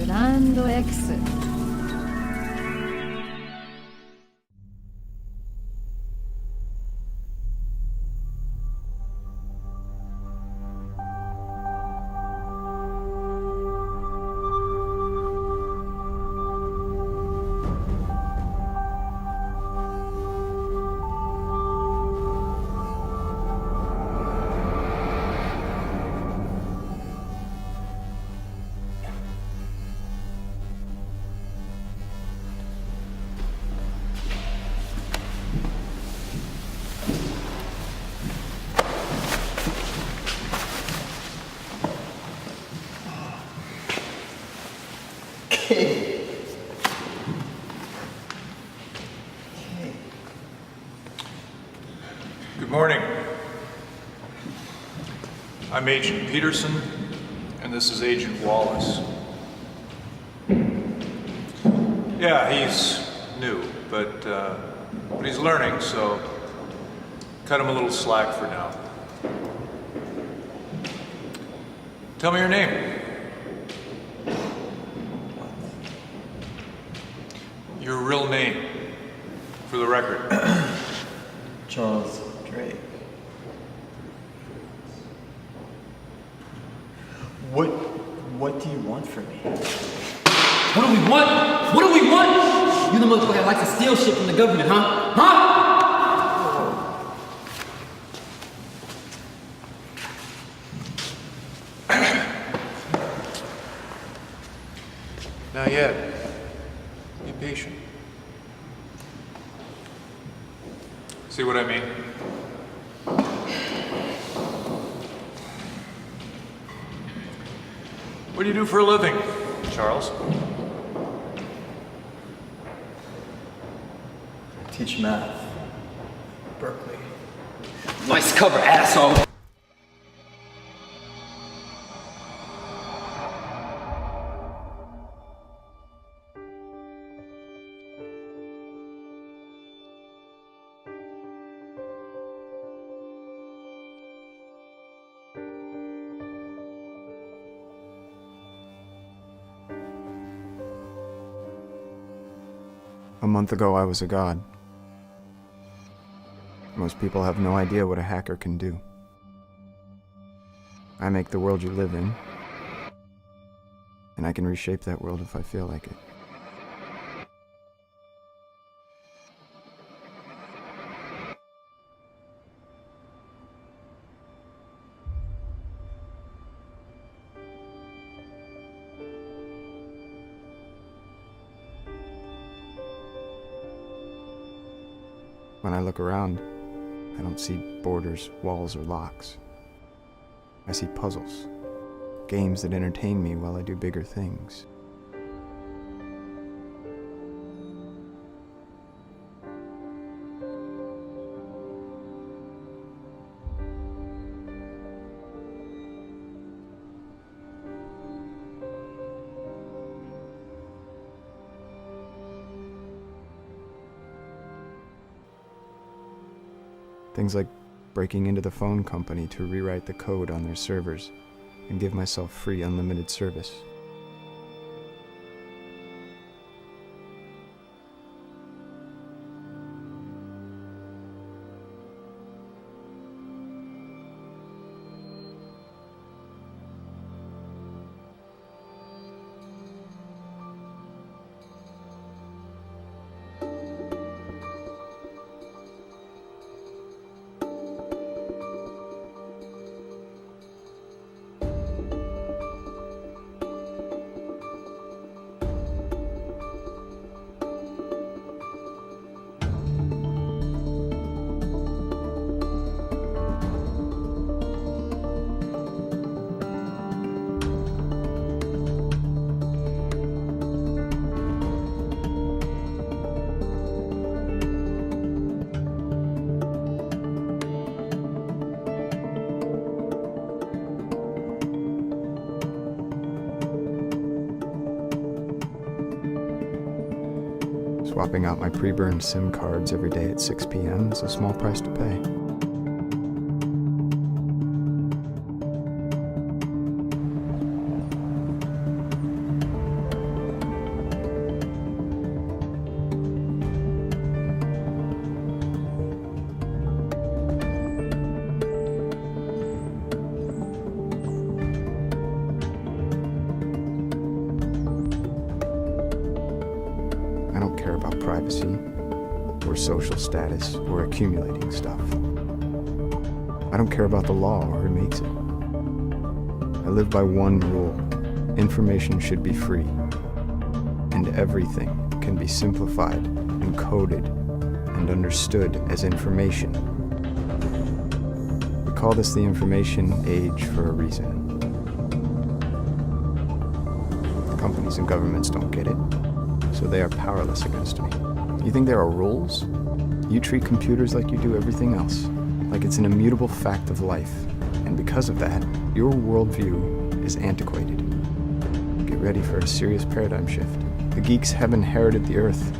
グランド X。 Good morning. I'm Agent Peterson, and this is Agent Wallace. Yeah, he's new, but he's learning, so cut him a little slack for now. Tell me your name. Your real name, for the record. Charles Drake. What do you want from me? What do we want? What do we want? You the motherfucker that likes to steal shit from the government, huh? Not yet. Be patient. See what I mean? What do you do for a living, Charles? Teach math. Berkeley. Nice cover, asshole. A month ago, I was a god. Most people have no idea what a hacker can do. I make the world you live in, and I can reshape that world if I feel like it. When I look around, I don't see borders, walls, or locks. I see puzzles, games that entertain me while I do bigger things. Things like breaking into the phone company to rewrite the code on their servers and give myself free unlimited service. Swapping out my pre-burned SIM cards every day at 6 p.m. is a small price to pay. privacy, or social status, or accumulating stuff. I don't care about the law or who makes it. I live by one rule. Information should be free. And everything can be simplified, encoded, and understood as information. We call this the information age for a reason. Companies and governments don't get it, so they are powerless against me. You think there are rules? You treat computers like you do everything else, like it's an immutable fact of life. And because of that, your worldview is antiquated. Get ready for a serious paradigm shift. The geeks have inherited the Earth.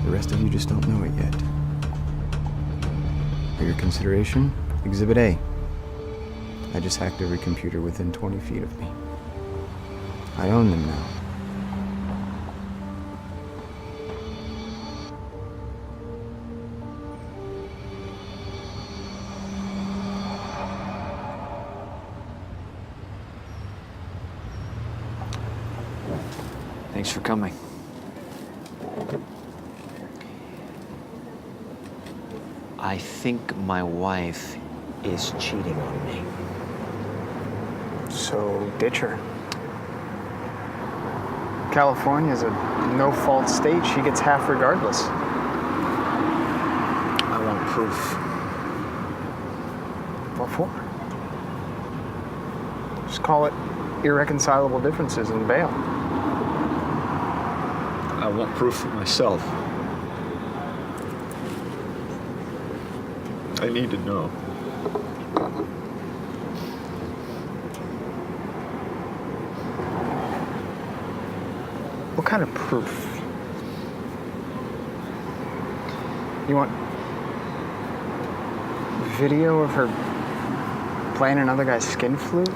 The rest of you just don't know it yet. For your consideration, Exhibit A. I just hacked every computer within 20 feet of me. I own them now. Thanks for coming. I think my wife is cheating on me. So ditch her. California's a no-fault state. She gets half regardless. I want proof. What for? Just call it irreconcilable differences and bail. I want proof for myself. I need to know. What kind of proof? You want video of her playing another guy's skin flute?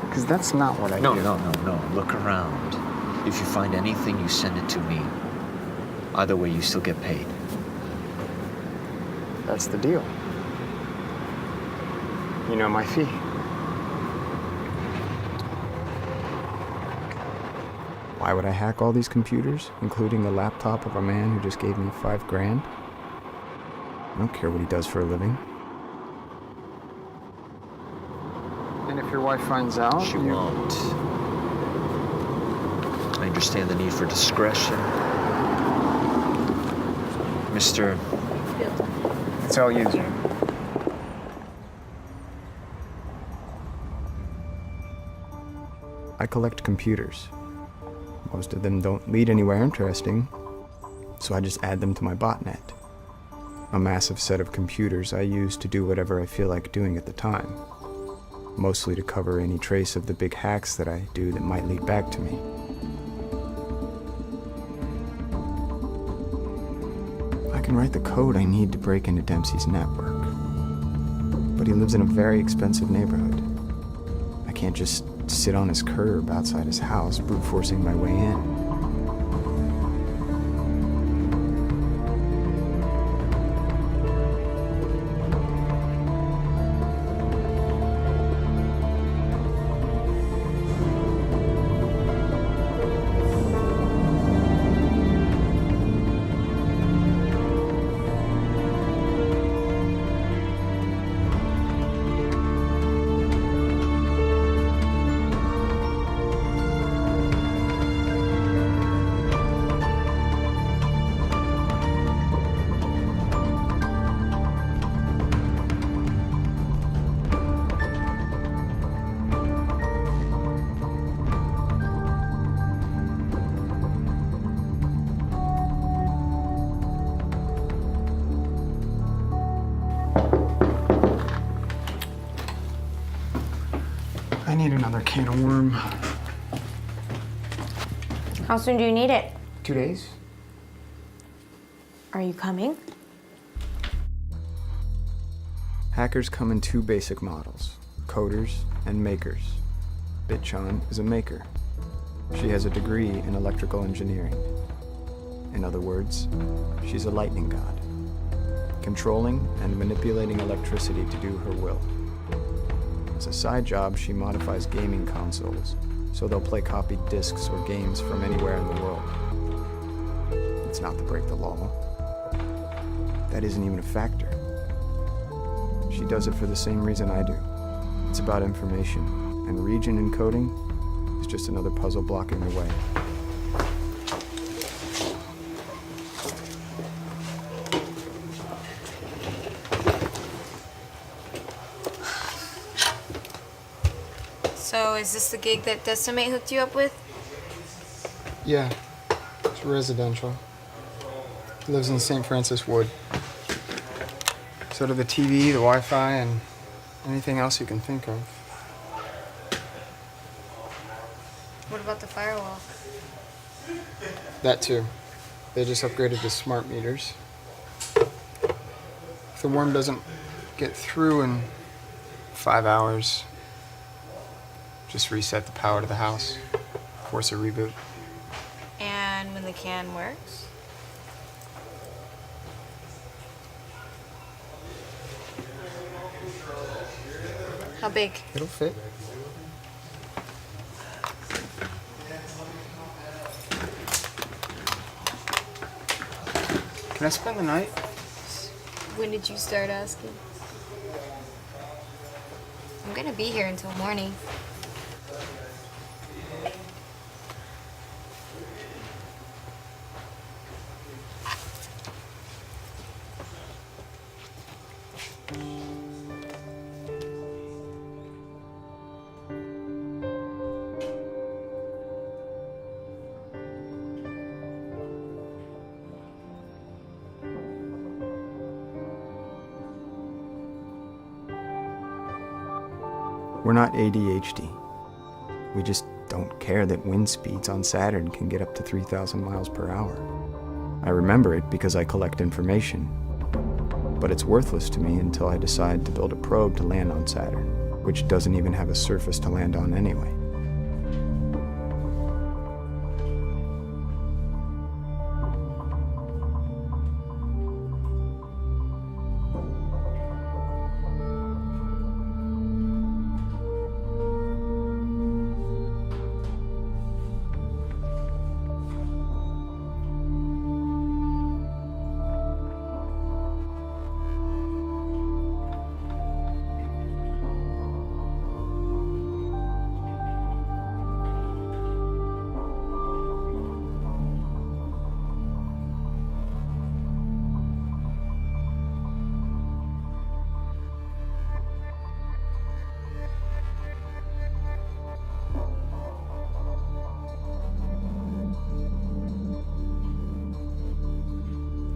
Because that's not what I No. do. No. Look around. If you find anything, you send it to me. Either way, you still get paid. That's the deal. You know my fee. Why would I hack all these computers, including the laptop of a man who just gave me $5 grand? I don't care what he does for a living. And if your wife finds out, She won't. I understand the need for discretion. Mr. It's all you, Jim. I collect computers. Most of them don't lead anywhere interesting, so I just add them to my botnet. A massive set of computers I use to do whatever I feel like doing at the time. Mostly to cover any trace of the big hacks that I do that might lead back to me. I can write the code I need to break into Dempsey's network. But he lives in a very expensive neighborhood. I can't just sit on his curb outside his house, brute forcing my way in. I need another can of worm. How soon do you need it? 2 days? Are you coming? Hackers come in two basic models, coders and makers. Bitchan is a maker. She has a degree in electrical engineering. In other words, she's a lightning god, controlling and manipulating electricity to do her will. As a side job, she modifies gaming consoles, so they'll play copied discs or games from anywhere in the world. It's not to break the law. That isn't even a factor. She does it for the same reason I do. It's about information, and region encoding is just another puzzle block in the way. So, is this the gig that Decimate hooked you up with? Yeah, it's residential. He lives in St. Francis Wood. So do the TV, the Wi-Fi, and anything else you can think of. What about the firewall? That too. They just upgraded to smart meters. If the worm doesn't get through in 5 hours, just reset the power to the house. Force a reboot. And when the can works? How big? It'll fit. Can I spend the night? When did you start asking? I'm gonna be here until morning. We're not ADHD. We just don't care that wind speeds on Saturn can get up to 3,000 miles per hour. I remember it because I collect information, but it's worthless to me until I decide to build a probe to land on Saturn, which doesn't even have a surface to land on anyway.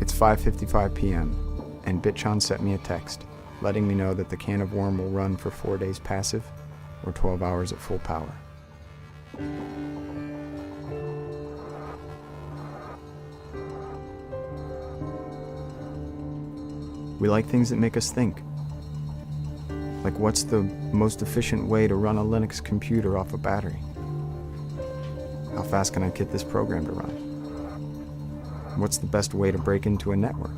It's 5:55 p.m., and Bitchan sent me a text, letting me know that the can of worm will run for 4 days passive, or 12 hours at full power. We like things that make us think. Like, what's the most efficient way to run a Linux computer off a battery? How fast can I get this program to run? What's the best way to break into a network?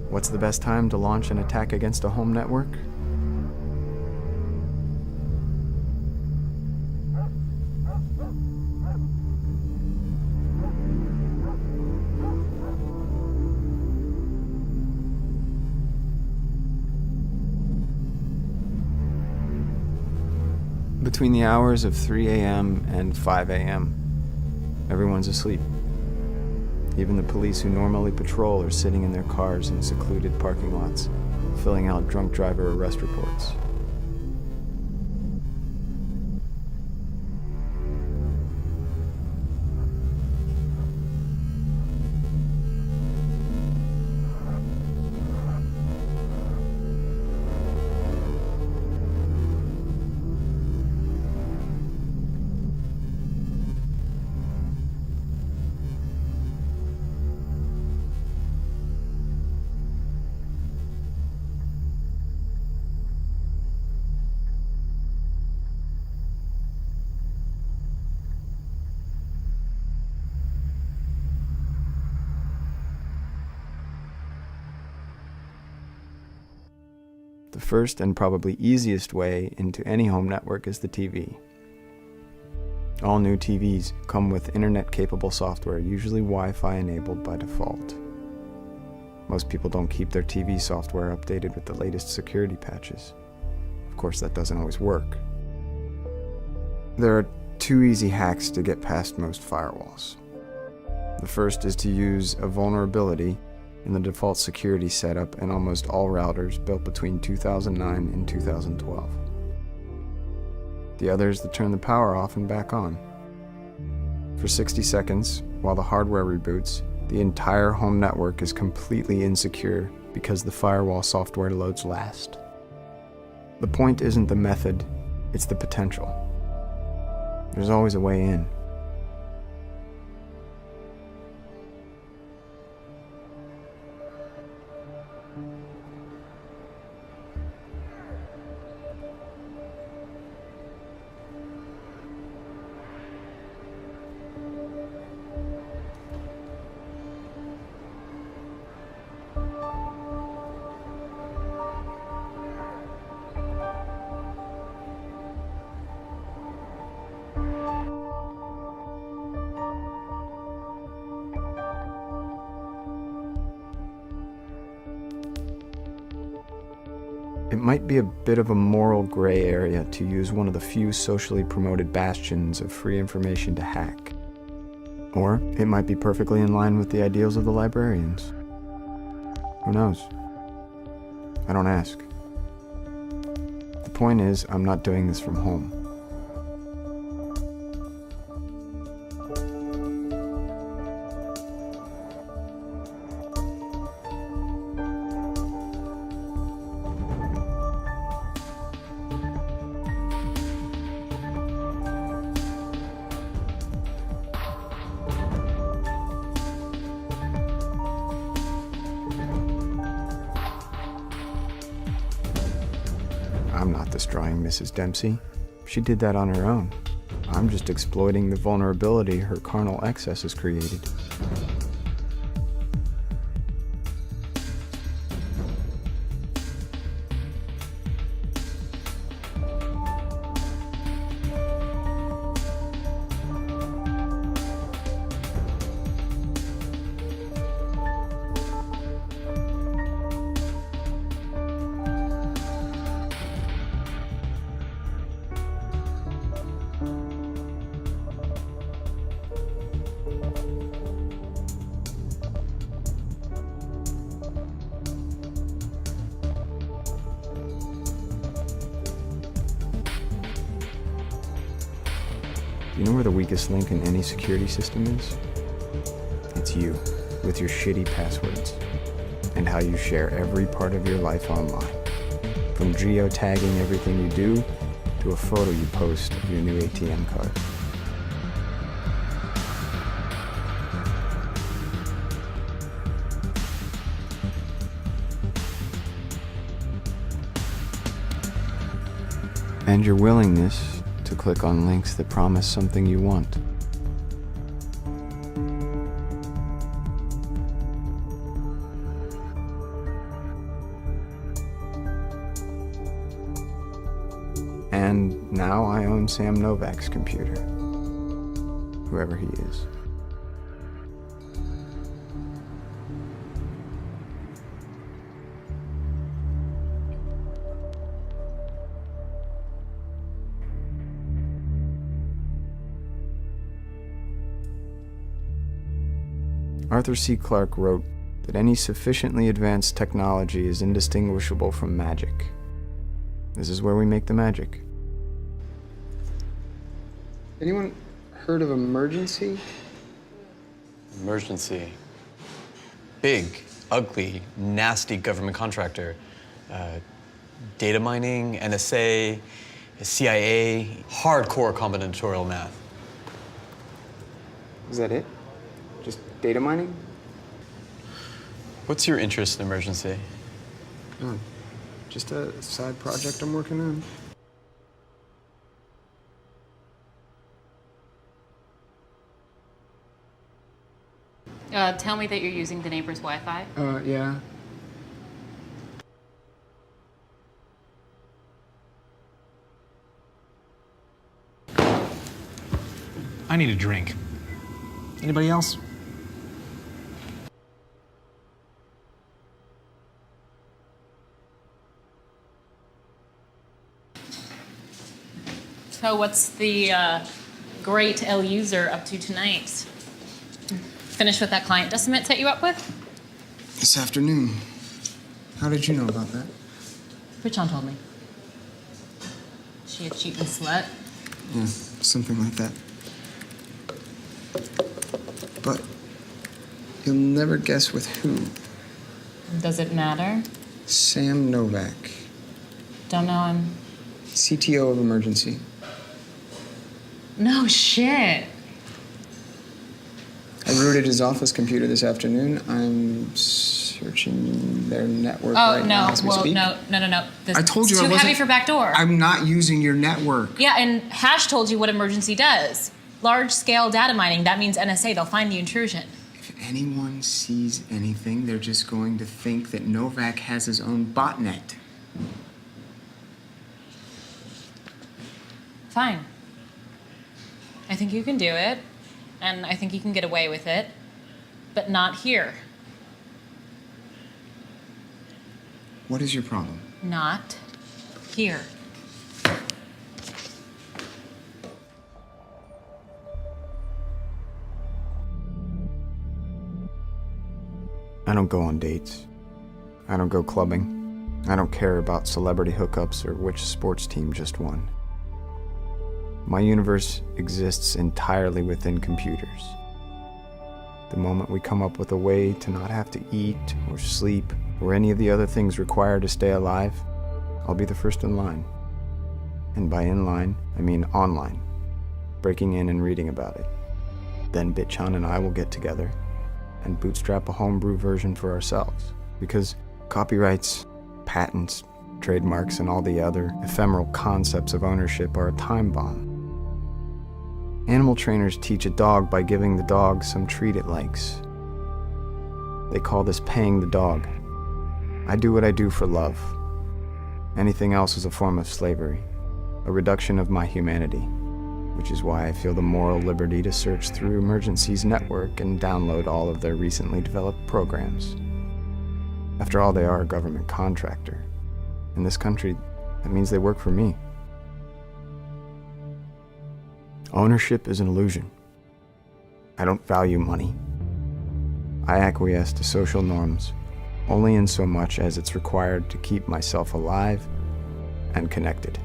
What's the best time to launch an attack against a home network? Between the hours of 3 a.m. and 5 a.m., everyone's asleep. Even the police who normally patrol are sitting in their cars in secluded parking lots, filling out drunk driver arrest reports. The first and probably easiest way into any home network is the TV. All new TVs come with internet-capable software, usually Wi-Fi enabled by default. Most people don't keep their TV software updated with the latest security patches. Of course, that doesn't always work. There are 2 easy hacks to get past most firewalls. The first is to use a vulnerability in the default security setup in almost all routers built between 2009 and 2012. The other is to turn the power off and back on. For 60 seconds, while the hardware reboots, the entire home network is completely insecure because the firewall software loads last. The point isn't the method, it's the potential. There's always a way in. It might be a bit of a moral gray area to use one of the few socially promoted bastions of free information to hack. Or it might be perfectly in line with the ideals of the librarians. Who knows? I don't ask. The point is, I'm not doing this from home. I'm not destroying Mrs. Dempsey. She did that on her own. I'm just exploiting the vulnerability her carnal excess has created. You know where the weakest link in any security system is? It's you, with your shitty passwords, and how you share every part of your life online. From geotagging everything you do, to a photo you post of your new ATM card. And your willingness to click on links that promise something you want. And now I own Sam Novak's computer, whoever he is. Arthur C. Clarke wrote that any sufficiently advanced technology is indistinguishable from magic. This is where we make the magic. Anyone heard of Emergency? Emergency. Big, ugly, nasty government contractor. Data mining, NSA, CIA, hardcore combinatorial math. Is that it? Just data mining? What's your interest in Emergency? Oh, just a side project I'm working on. Tell me that you're using the neighbor's Wi-Fi. Yeah. I need a drink. Anybody else? So what's the great L user up to tonight? Finish with that client Decimate set you up with? This afternoon. How did you know about that? Richon told me. She a cheating slut? Yeah, something like that. But you'll never guess with who. Does it matter? Sam Novak, Don't know him. CTO of Emergency. No shit. I rooted his office computer this afternoon. I'm searching their network Oh right now as we speak. no. This I told you it's I too wasn't. heavy for backdoor. I'm not using your network. Yeah, and Hash told you what Emergency does. Large-scale data mining. That means NSA. They'll find the intrusion. If anyone sees anything, they're just going to think that Novak has his own botnet. Fine. I think you can do it, and I think you can get away with it, but not here. What is your problem? Not here. I don't go on dates. I don't go clubbing. I don't care about celebrity hookups or which sports team just won. My universe exists entirely within computers. The moment we come up with a way to not have to eat or sleep or any of the other things required to stay alive, I'll be the first in line. And by in line, I mean online, breaking in and reading about it. Then Bitchan and I will get together and bootstrap a homebrew version for ourselves. Because copyrights, patents, trademarks, and all the other ephemeral concepts of ownership are a time bomb. Animal trainers teach a dog by giving the dog some treat it likes. They call this paying the dog. I do what I do for love. Anything else is a form of slavery, a reduction of my humanity, which is why I feel the moral liberty to search through Emergency's network and download all of their recently developed programs. After all, they are a government contractor. In this country, that means they work for me. Ownership is an illusion. I don't value money. I acquiesce to social norms only in so much as it's required to keep myself alive and connected.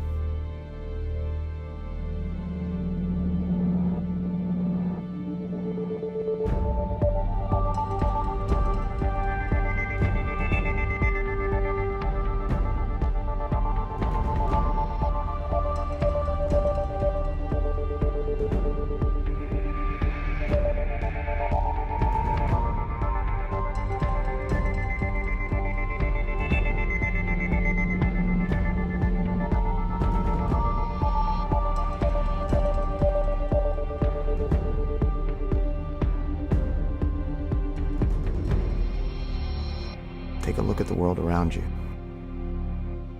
Take a look at the world around you.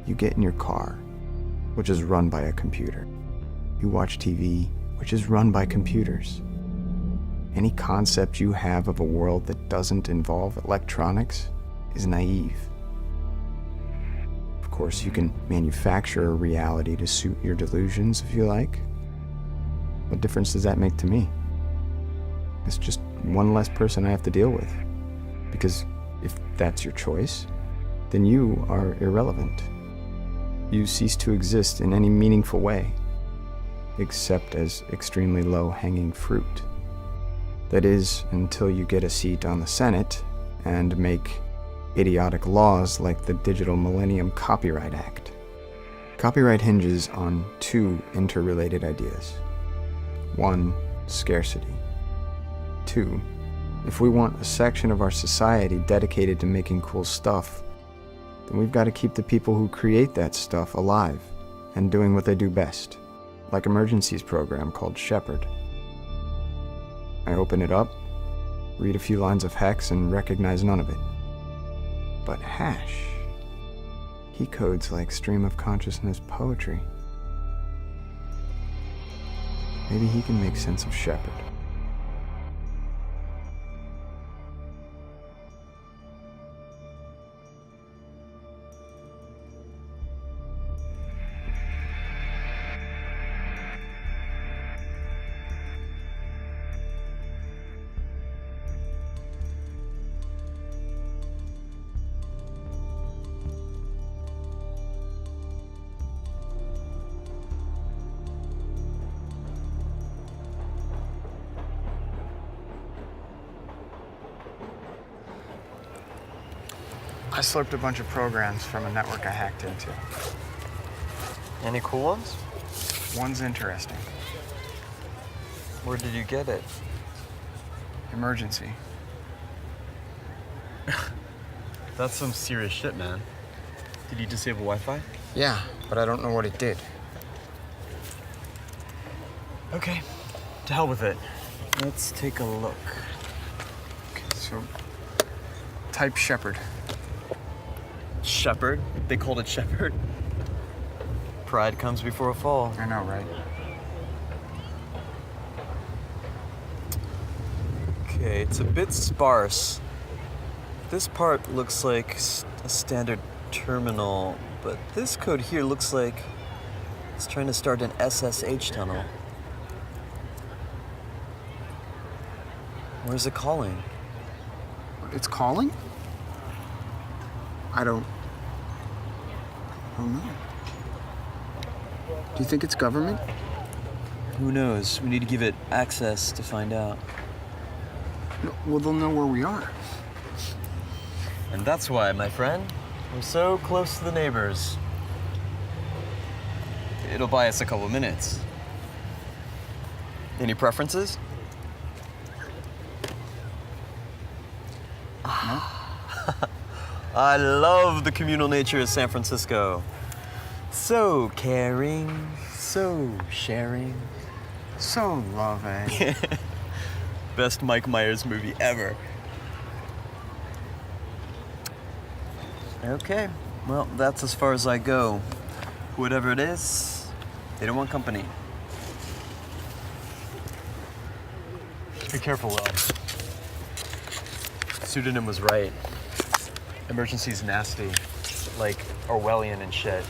You get in your car, which is run by a computer. You watch TV, which is run by computers. Any concept you have of a world that doesn't involve electronics is naive. Of course, you can manufacture a reality to suit your delusions if you like. What difference does that make to me? It's just one less person I have to deal with. Because if that's your choice, then you are irrelevant. You cease to exist in any meaningful way, except as extremely low-hanging fruit. That is, until you get a seat on the Senate and make idiotic laws like the Digital Millennium Copyright Act. Copyright hinges on two interrelated ideas. One, scarcity. Two, if we want a section of our society dedicated to making cool stuff, then we've got to keep the people who create that stuff alive and doing what they do best, like Emergency's program called Shepherd. I open it up, read a few lines of hex, and recognize none of it. But Hash, he codes like stream of consciousness poetry. Maybe he can make sense of Shepard. I slurped a bunch of programs from a network I hacked into. Any cool ones? One's interesting. Where did you get it? Emergency. That's some serious shit, man. Did you disable Wi-Fi? Yeah, but I don't know what it did. Okay, to hell with it. Let's take a look. Okay, so type Shepard. Shepard? They called it Shepard? Pride comes before a fall. I know, right? Okay, it's a bit sparse. This part looks like a standard terminal, but this code here looks like it's trying to start an SSH tunnel. Where's it calling? It's calling? I don't know. Do you think it's government? Who knows? We need to give it access to find out. No, well, they'll know where we are. And that's why, my friend, we're so close to the neighbors. It'll buy us a couple minutes. Any preferences? No? I love the communal nature of San Francisco. So caring, so sharing. So loving. Best Mike Myers movie ever. Okay, well, that's as far as I go. Whatever it is, they don't want company. Be careful, Will. Pseudonym was right. Emergency's nasty, like Orwellian and shit.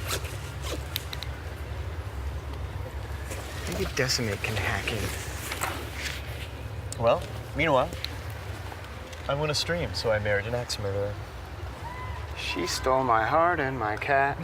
Maybe Decimate can hack in. Well, meanwhile, I'm gonna stream, so I married an axe murderer. She stole my heart and my cat.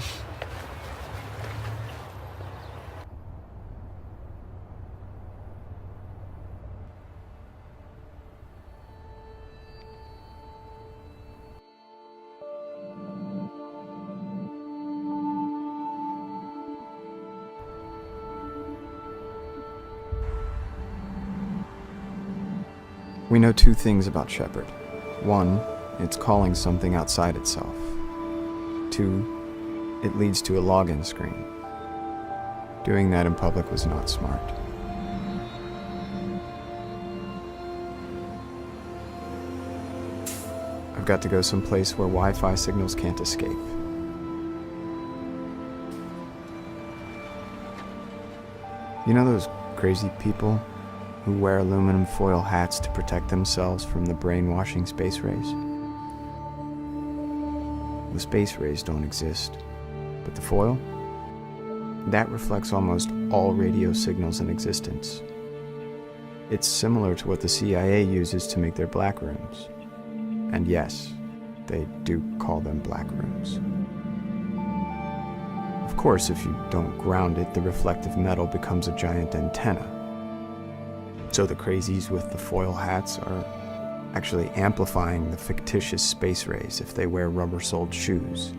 We know two things about Shepard. One, it's calling something outside itself. Two, it leads to a login screen. Doing that in public was not smart. I've got to go someplace where Wi-Fi signals can't escape. You know those crazy people who wear aluminum foil hats to protect themselves from the brainwashing space rays? The space rays don't exist, but the foil? That reflects almost all radio signals in existence. It's similar to what the CIA uses to make their black rooms. And yes, they do call them black rooms. Of course, if you don't ground it, the reflective metal becomes a giant antenna. So the crazies with the foil hats are actually amplifying the fictitious space rays if they wear rubber-soled shoes.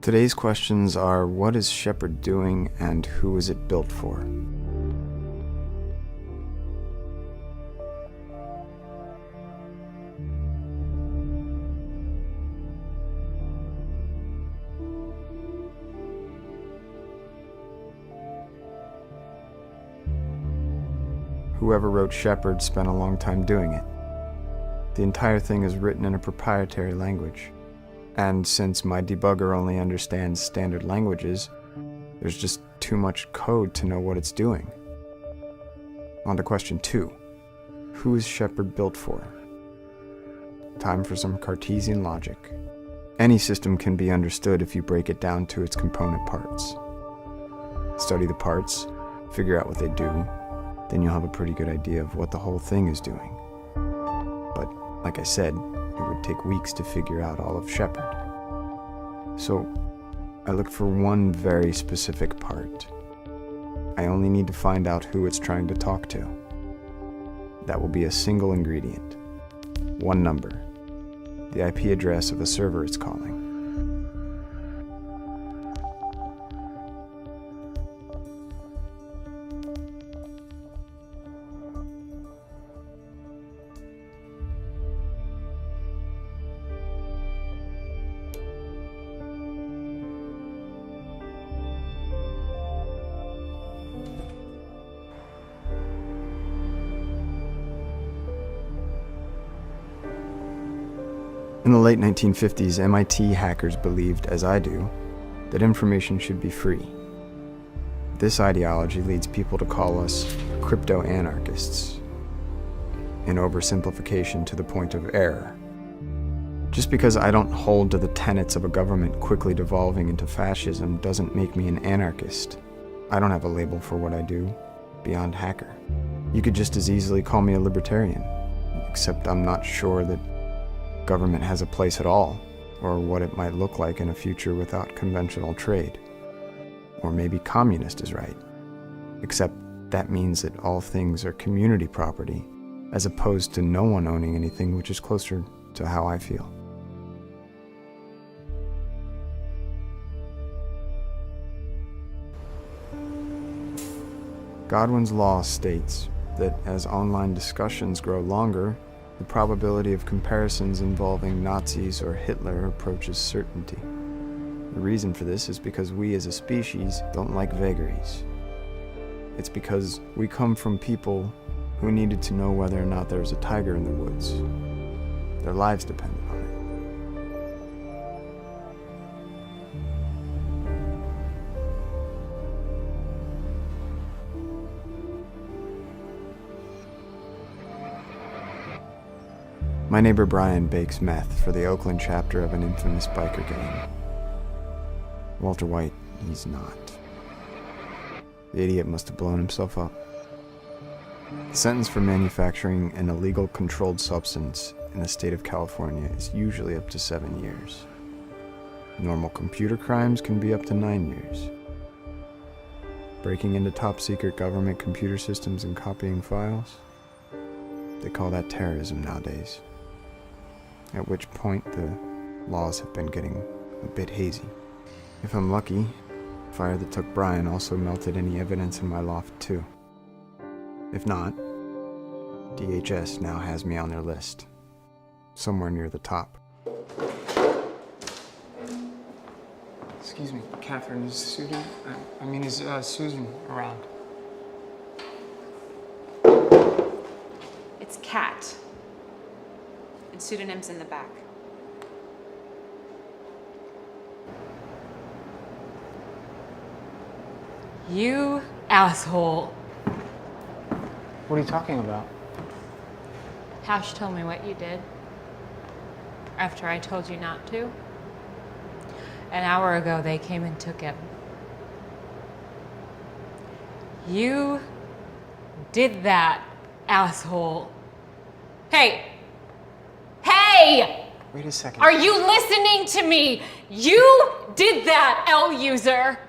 Today's questions are, what is Shepard doing and who is it built for? Whoever wrote Shepard spent a long time doing it. The entire thing is written in a proprietary language. And since my debugger only understands standard languages, there's just too much code to know what it's doing. On to question 2. Who is Shepard built for? Time for some Cartesian logic. Any system can be understood if you break it down to its component parts. Study the parts, figure out what they do, then you'll have a pretty good idea of what the whole thing is doing. But, like I said, it would take weeks to figure out all of Shepard. So, I looked for one very specific part. I only need to find out who it's trying to talk to. That will be a single ingredient. One number. The IP address of a server it's calling. In the late 1950s, MIT hackers believed, as I do, that information should be free. This ideology leads people to call us crypto-anarchists, an oversimplification to the point of error. Just because I don't hold to the tenets of a government quickly devolving into fascism doesn't make me an anarchist. I don't have a label for what I do, beyond hacker. You could just as easily call me a libertarian, except I'm not sure that government has a place at all, or what it might look like in a future without conventional trade. Or maybe communist is right, except that means that all things are community property, as opposed to no one owning anything, which is closer to how I feel. Godwin's law states that as online discussions grow longer, the probability of comparisons involving Nazis or Hitler approaches certainty. The reason for this is because we as a species don't like vagaries. It's because we come from people who needed to know whether or not there was a tiger in the woods. Their lives depended on it. My neighbor Brian bakes meth for the Oakland chapter of an infamous biker gang. Walter White, he's not. The idiot must have blown himself up. The sentence for manufacturing an illegal controlled substance in the state of California is usually up to 7 years. Normal computer crimes can be up to 9 years. Breaking into top secret government computer systems and copying files? They call that terrorism nowadays. At which point the laws have been getting a bit hazy. If I'm lucky, the fire that took Brian also melted any evidence in my loft too. If not, DHS now has me on their list, somewhere near the top. Excuse me, Catherine, is Susan around? It's Kat. And pseudonym's in the back. You asshole. What are you talking about? Hash told me what you did. After I told you not to. An hour ago, they came and took him. You did that, asshole. Hey! Hey! Wait a second. Are you listening to me? You did that, L user.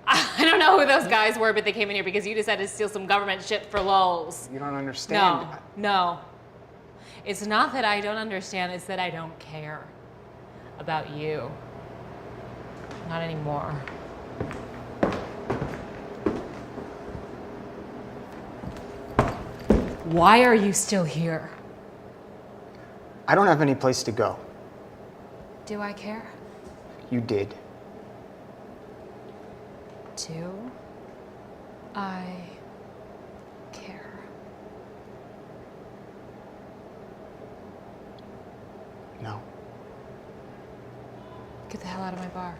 I don't know who those guys were, but they came in here because you decided to steal some government shit for lulz. You don't understand. No. It's not that I don't understand, it's that I don't care about you. Not anymore. Why are you still here? I don't have any place to go. Do I care? You did. Do I care? No. Get the hell out of my bar.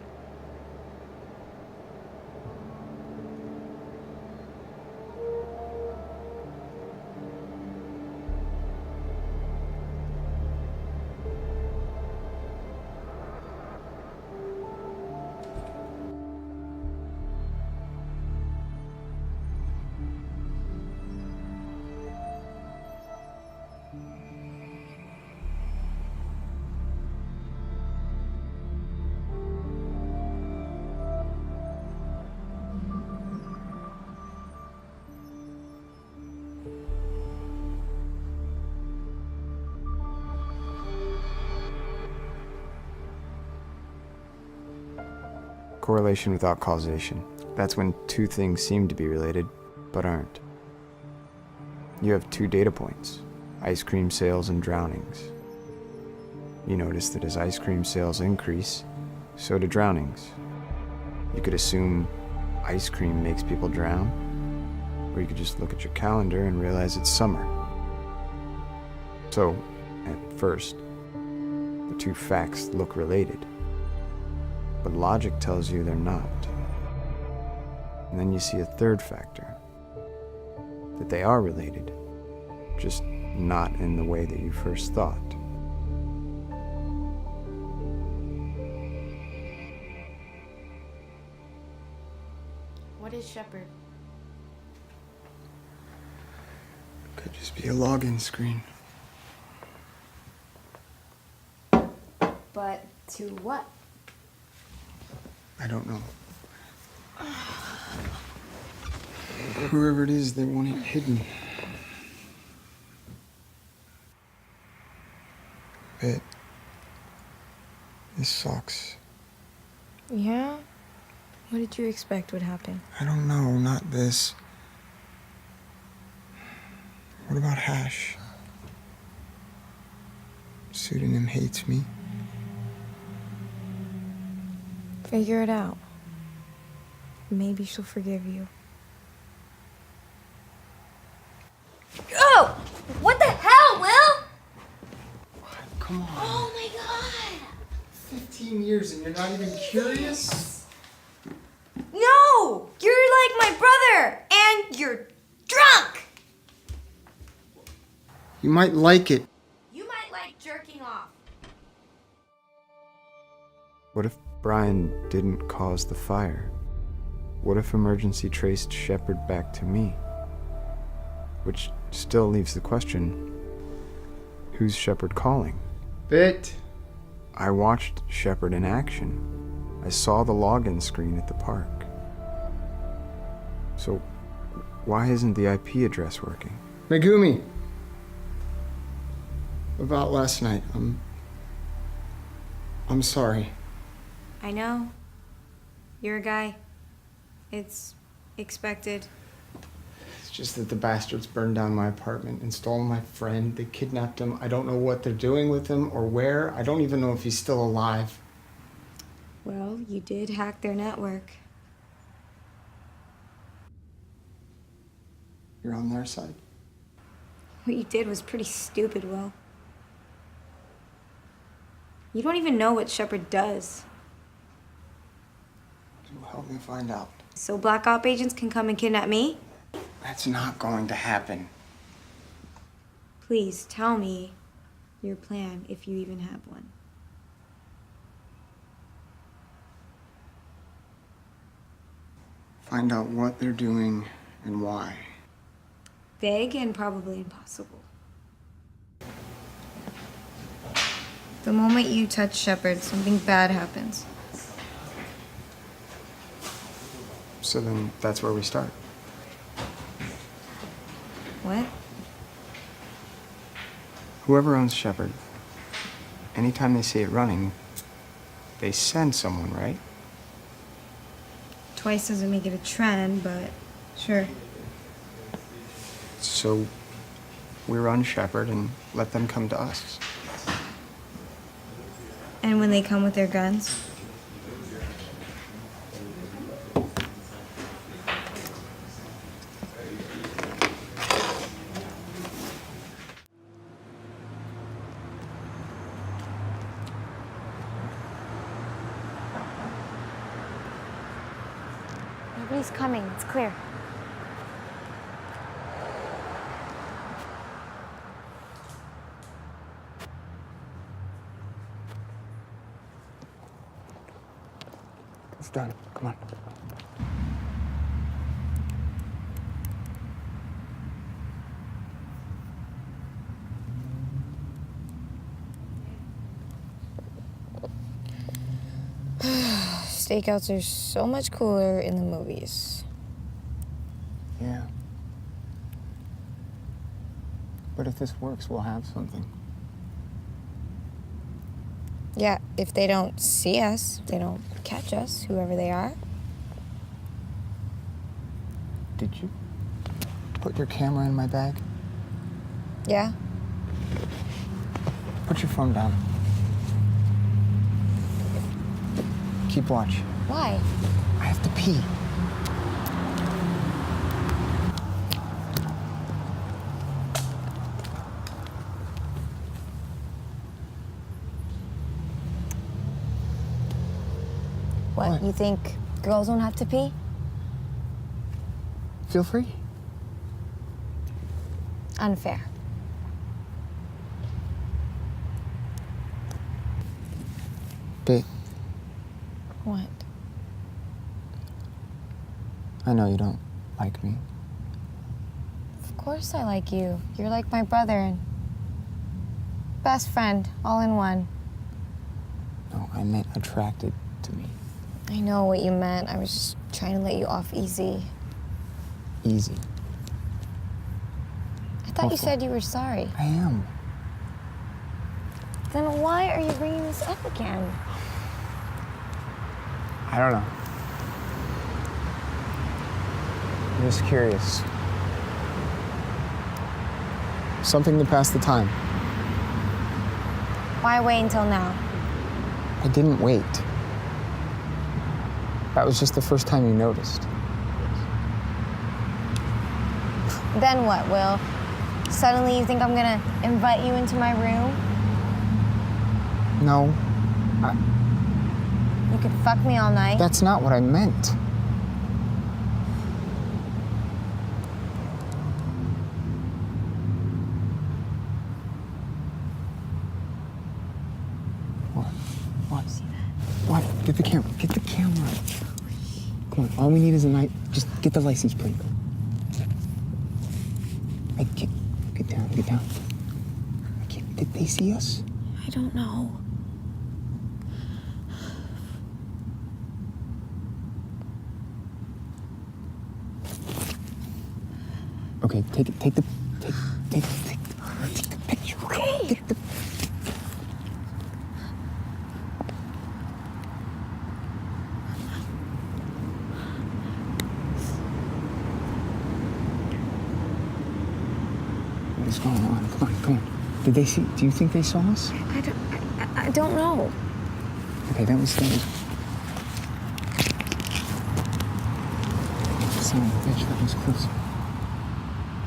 Correlation without causation. That's when two things seem to be related, but aren't. You have two data points, ice cream sales and drownings. You notice that as ice cream sales increase, so do drownings. You could assume ice cream makes people drown, or you could just look at your calendar and realize it's summer. So, at first, the two facts look related. But logic tells you they're not. And then you see a third factor, that they are related, just not in the way that you first thought. What is Shepard? Could just be a login screen. But to what? I don't know. Whoever it is, they want it hidden. But this sucks. Yeah? What did you expect would happen? I don't know, not this. What about Hash? Pseudonym hates me. Figure it out. Maybe she'll forgive you. Oh! What the hell, Will? Come on. Oh my god! 15 years and you're not even curious? No! You're like my brother! And you're drunk! You might like it. You might like jerking off. What if Brian didn't cause the fire? What if emergency traced Shepard back to me? Which still leaves the question, who's Shepard calling? Bit. I watched Shepard in action. I saw the login screen at the park. So, why isn't the IP address working? Megumi. About last night, I'm sorry. I know. You're a guy. It's expected. It's just that the bastards burned down my apartment and stole my friend. They kidnapped him. I don't know what they're doing with him or where. I don't even know if he's still alive. Well, you did hack their network. You're on their side. What you did was pretty stupid, Will. You don't even know what Shepard does. Help me find out. So Black Op agents can come and kidnap me? That's not going to happen. Please tell me your plan, if you even have one. Find out what they're doing and why. Vague and probably impossible. The moment you touch Shepard, something bad happens. So then that's where we start. What? Whoever owns Shepard, anytime they see it running, they send someone, right? Twice doesn't make it a trend, but sure. So we run Shepard and let them come to us. And when they come with their guns? Nobody's coming. It's clear. It's done. Come on. Stakeouts are so much cooler in the movies. Yeah. But if this works, we'll have something. Yeah, if they don't see us, if they don't catch us, whoever they are. Did you put your camera in my bag? Yeah? Put your phone down. Keep watch. Why? I have to pee. What? You think girls don't have to pee? Feel free. Unfair. Babe, What? I know you don't like me. Of course I like you. You're like my brother and best friend, all in one. No, I meant attracted to me. I know what you meant. I was just trying to let you off easy. Easy. I thought you said you were sorry. I am. Then why are you bringing this up again? I don't know. I'm just curious. Something to pass the time. Why wait until now? I didn't wait. That was just the first time you noticed. Then what, Will? Suddenly you think I'm gonna invite you into my room? No, You could fuck me all night? that's not what I meant. What? What? Get the camera. Get the camera. Come on, all we need is a night. Just get the license plate. Get down, get down. Did they see us? I don't know. Okay, take the picture. Okay. Take the... What is going on? Come on. Did they see? Do you think they saw us? I don't know. Okay, that was. Son of a bitch, that was close.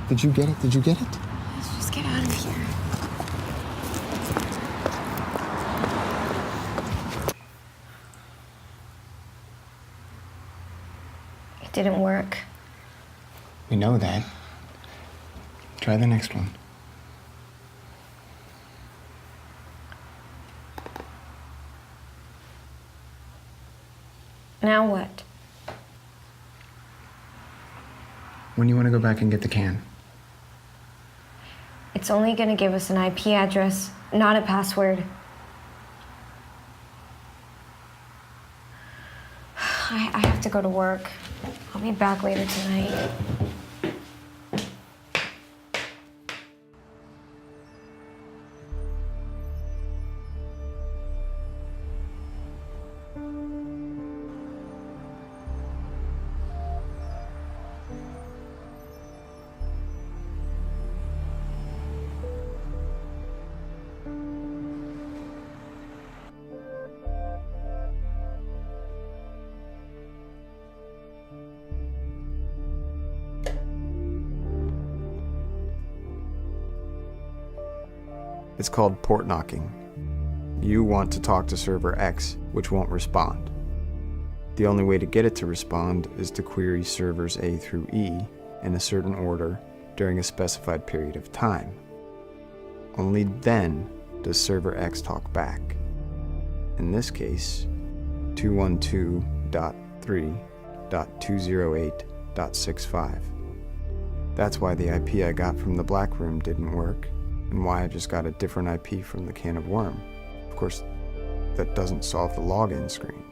Did you get it? Did you get it? Let's just get out of here. It didn't work. We know that. Try the next one. Now what? When do you want to go back and get the can? It's only gonna give us an IP address, not a password. I have to go to work. I'll be back later tonight. It's called port knocking. You want to talk to server X, which won't respond. The only way to get it to respond is to query servers A through E in a certain order during a specified period of time. Only then does server X talk back. In this case, 212.3.208.65. That's why the IP I got from the Black Room didn't work, and why I just got a different IP from the can of worm. Of course, that doesn't solve the login screen.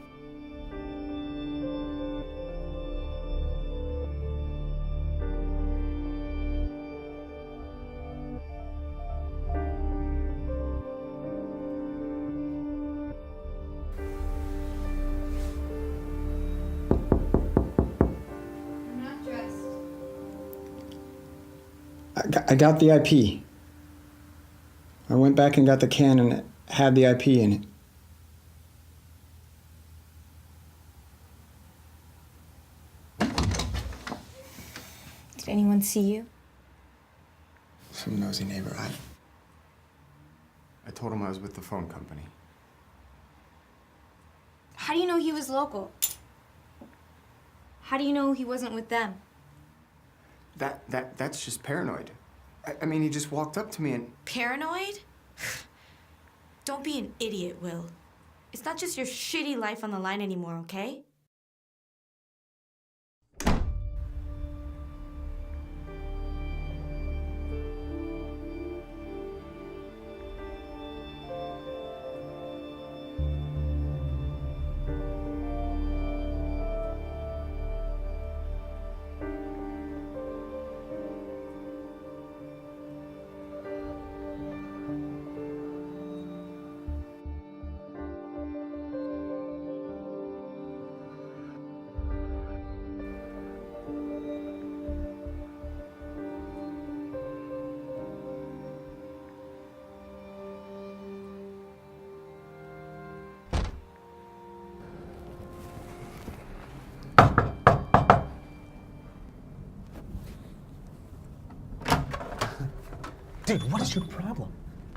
I got the IP. I went back and got the can and it had the IP in it. Did anyone see you? Some nosy neighbor. I told him I was with the phone company. How do you know he was local? How do you know he wasn't with them? That's just paranoid. I mean, he just walked up to me and... Paranoid? Don't be an idiot, Will. It's not just your shitty life on the line anymore, okay? Dude, what is your problem?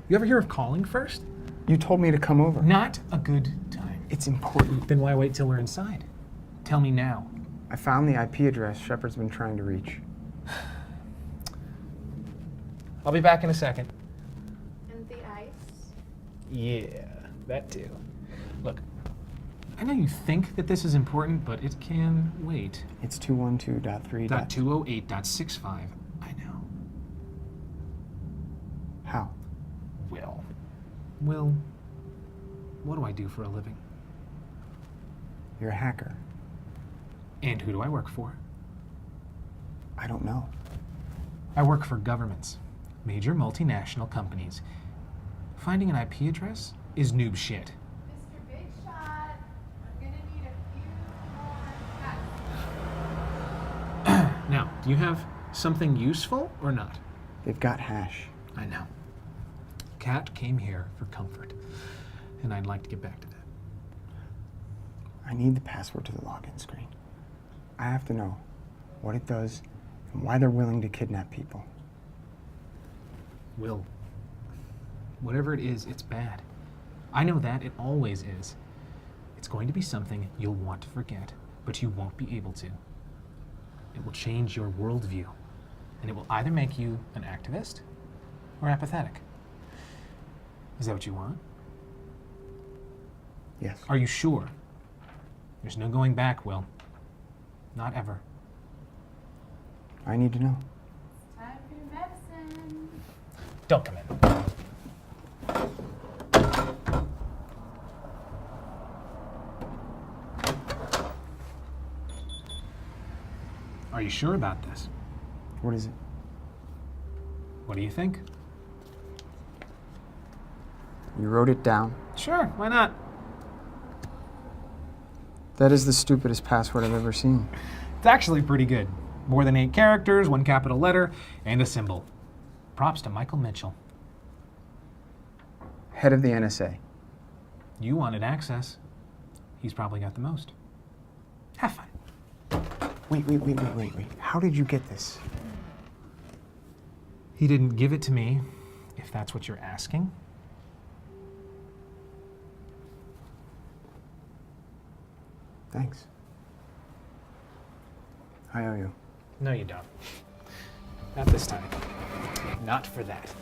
You ever hear of calling first? You told me to come over. Not a good time. It's important. Then why wait till we're inside? Tell me now. I found the IP address Shepard's been trying to reach. I'll be back in a second. And the ice? Yeah, that too. Look, I know you think that this is important, but it can wait. It's 212.3. .208.65. I know. How? Will, what do I do for a living? You're a hacker. And who do I work for? I don't know. I work for governments, major multinational companies. Finding an IP address is noob shit. Mr. Big Shot, I'm gonna need a few more cuts. Now, do you have something useful or not? They've got hash. I know. Kat came here for comfort, and I'd like to get back to that. I need the password to the login screen. I have to know what it does and why they're willing to kidnap people. Will, whatever it is, it's bad. I know that, it always is. It's going to be something you'll want to forget, but you won't be able to. It will change your worldview, and it will either make you an activist or apathetic. Is that what you want? Yes. Are you sure? There's no going back, Will. Not ever. I need to know. Time for your medicine. Don't come in. Are you sure about this? What is it? What do you think? You wrote it down? Sure, why not? That is the stupidest password I've ever seen. It's actually pretty good. More than 8 characters, 1 capital letter, and a symbol. Props to Michael Mitchell. Head of the NSA. You wanted access. He's probably got the most. Have fun. Wait. How did you get this? He didn't give it to me, if that's what you're asking. Thanks. I owe you. No, you don't. Not this time. Not for that.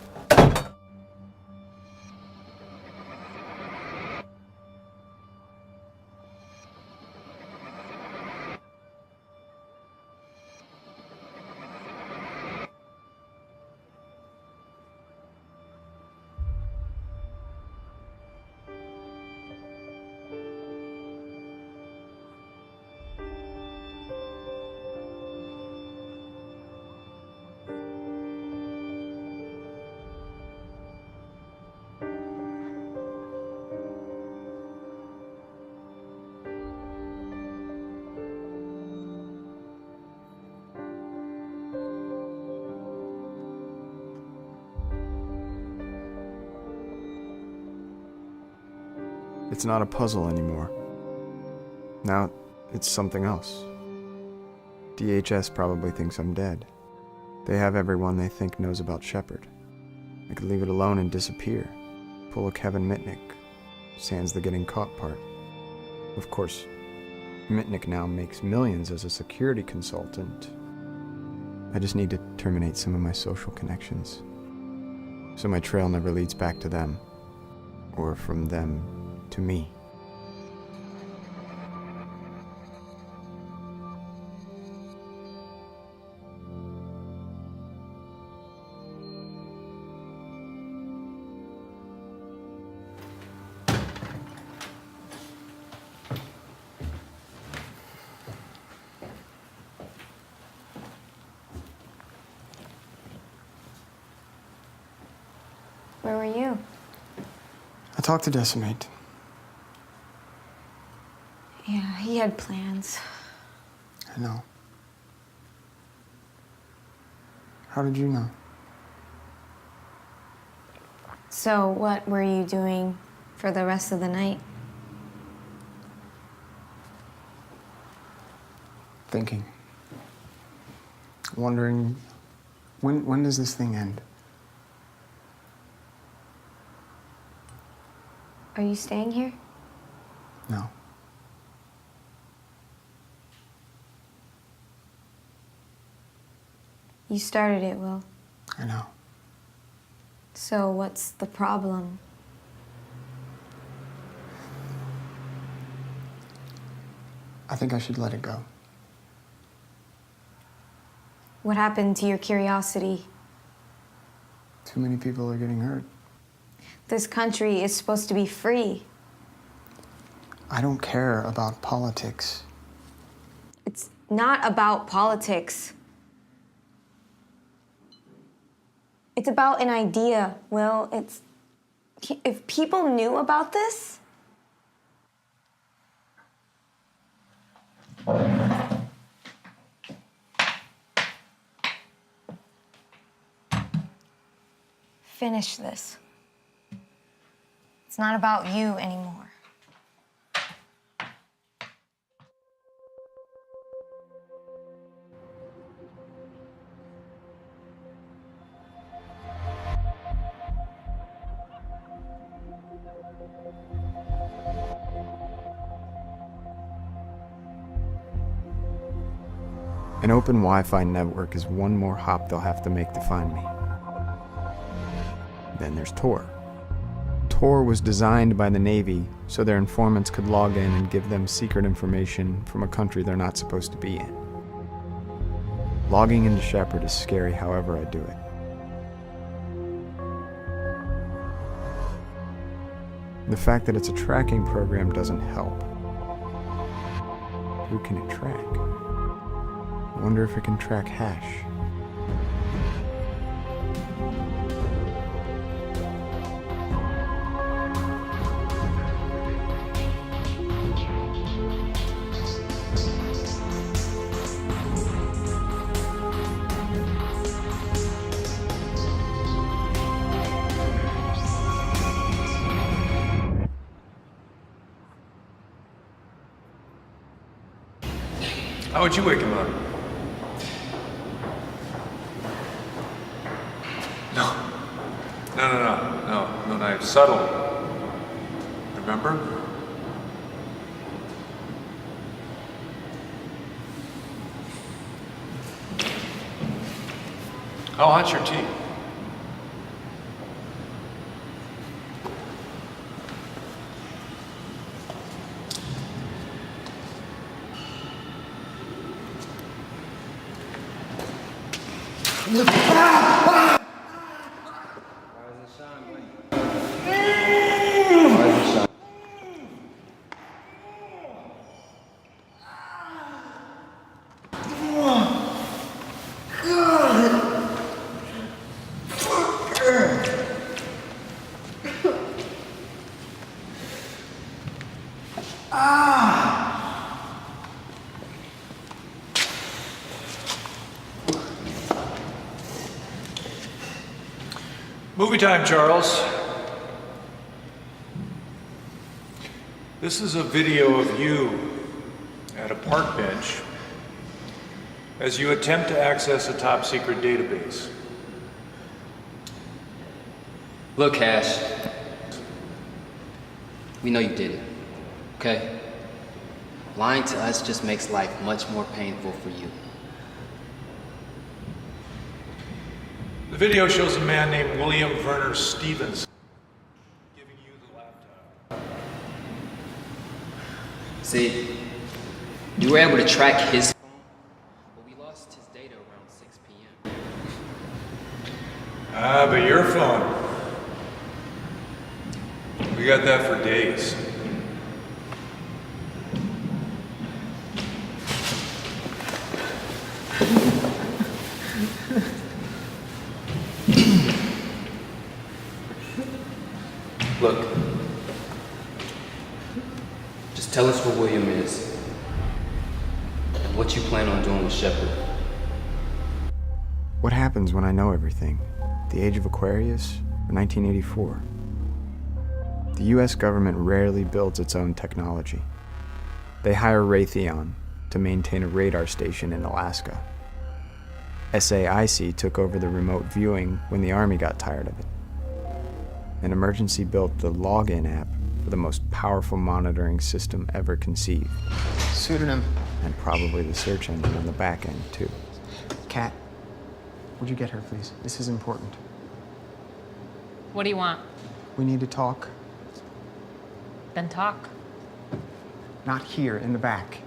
It's not a puzzle anymore. Now, it's something else. DHS probably thinks I'm dead. They have everyone they think knows about Shepard. I could leave it alone and disappear. Pull a Kevin Mitnick. Sans the getting caught part. Of course, Mitnick now makes millions as a security consultant. I just need to terminate some of my social connections, so my trail never leads back to them, or from them to me. Where were you? I talked to Decimate. Yeah, he had plans. I know. How did you know? So, what were you doing for the rest of the night? Thinking. Wondering, when does this thing end? Are you staying here? No. You started it, Will. I know. So, what's the problem? I think I should let it go. What happened to your curiosity? Too many people are getting hurt. This country is supposed to be free. I don't care about politics. It's not about politics. It's about an idea, Will. If people knew about this, finish this. It's not about you anymore. An open Wi-Fi network is one more hop they'll have to make to find me. Then there's Tor. Tor was designed by the Navy so their informants could log in and give them secret information from a country they're not supposed to be in. Logging into Shepard is scary however I do it. The fact that it's a tracking program doesn't help. Who can it track? I wonder if it can track hash. How would you wake him up? No knife. Subtle. Remember? How hot's your tea? Movie time, Charles. This is a video of you at a park bench as you attempt to access a top secret database. Look, Cash. We know you did it, okay? Lying to us just makes life much more painful for you. The video shows a man named William Werner Stevens giving you the laptop. See, you were able to track his phone, but we lost his data around 6 p.m. Ah, but your phone. We got that for days. Look, just tell us where William is and what you plan on doing with Shepard. What happens when I know everything? The Age of Aquarius or 1984? The US government rarely builds its own technology. They hire Raytheon to maintain a radar station in Alaska. SAIC took over the remote viewing when the Army got tired of it. And Emergency built the login app for the most powerful monitoring system ever conceived. Pseudonym. And probably the search engine on the back end, too. Kat, would you get her, please? This is important. What do you want? We need to talk. Then talk. Not here, in the back.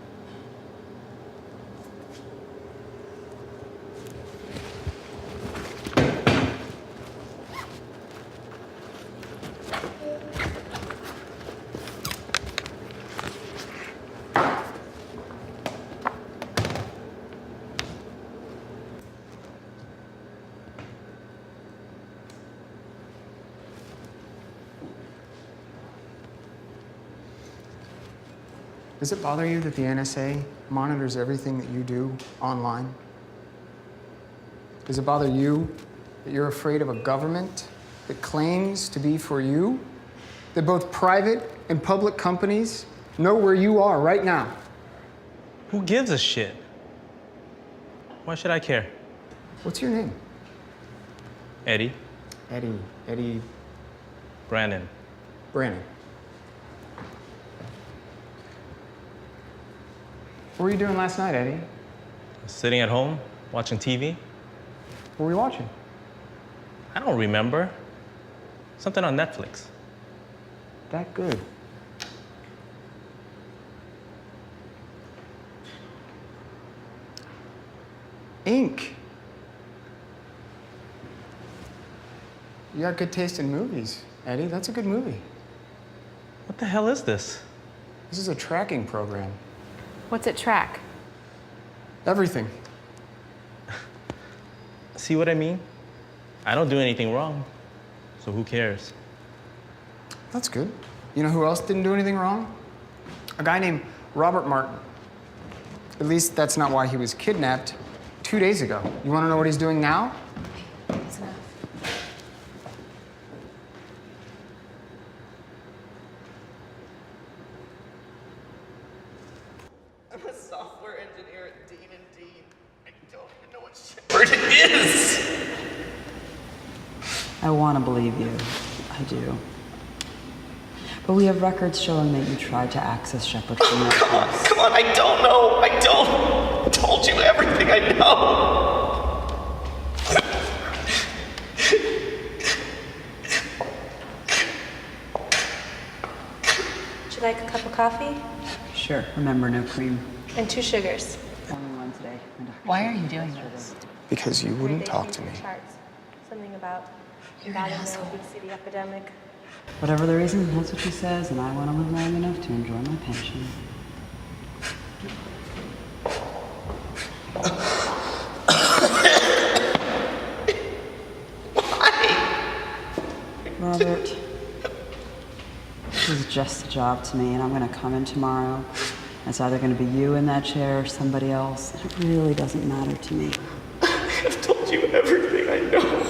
Does it bother you that the NSA monitors everything that you do online? Does it bother you that you're afraid of a government that claims to be for you? That both private and public companies know where you are right now? Who gives a shit? Why should I care? What's your name? Eddie. Eddie Brandon. Brandon. What were you doing last night, Eddie? Sitting at home, watching TV. What were you watching? I don't remember. Something on Netflix. That good. Ink. You got good taste in movies, Eddie. That's a good movie. What the hell is this? This is a tracking program. What's it track? Everything. See what I mean? I don't do anything wrong, so who cares? That's good. You know who else didn't do anything wrong? A guy named Robert Martin. At least that's not why he was kidnapped 2 days ago. You want to know what he's doing now? It's enough. I'm a software engineer at Dean & Dean. I don't even know what Shepard is. I want to believe you. I do. But we have records showing that you tried to access Shepard from your house. Come on, I don't know. I don't. I told you everything I know. Would you like a cup of coffee? Sure. Remember, no cream. And 2 sugars. Only one today. Why are you doing this? Because you wouldn't talk to me. Something about You're an battling the asshole. obesity epidemic. Whatever the reason, that's what she says, and I want to live long enough to enjoy my pension. Robert, this is just a job to me, and I'm going to come in tomorrow. It's either going to be you in that chair or somebody else. It really doesn't matter to me. I've told you everything I know.